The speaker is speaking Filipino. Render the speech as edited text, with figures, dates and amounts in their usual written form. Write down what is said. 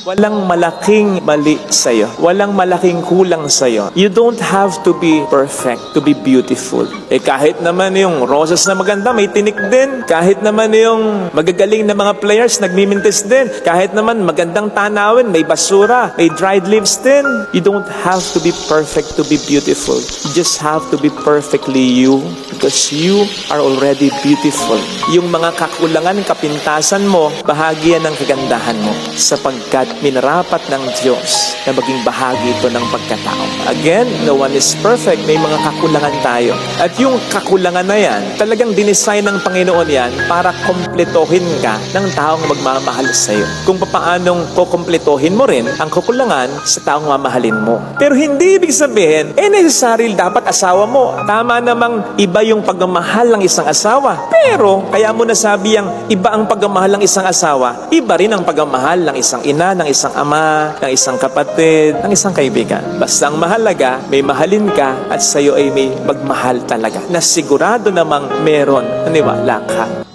Walang malaking mali sa'yo. Walang malaking kulang sa'yo. You don't have to be perfect to be beautiful. Kahit naman yung roses na maganda, may tinik din. Kahit naman yung magagaling na mga players, nagmimintis din. Kahit naman magandang tanawin, may basura, may dried leaves din. You don't have to be perfect to be beautiful. You just have to be perfectly you because you are already beautiful. Yung mga kakulangan, kapintasan mo, bahagi yan ng kagandahan mo sapagkat minarapat ng Diyos na maging bahagi ito ng pagkatao. Again, no one is perfect. May mga kakulangan tayo. At yung kakulangan na yan, talagang dinesign ng Panginoon yan para kompletohin ka ng taong magmamahal sa iyo. Kung paanong kukompletohin mo rin ang kakulangan sa taong mamahalin mo. Pero hindi ibig sabihin, necessary dapat asawa mo. Tama namang iba yung pagmamahal ng isang asawa. Pero, kaya mo nasabi ang iba ang pagmamahal ng isang asawa, iba rin ang pagmamahal ng isang ina, ng isang ama, ng isang kapatid, ng isang kaibigan. Basta ang mahalaga, may mahalin ka at sa'yo ay may magmahal talaga na sigurado namang meron, naniwala ka.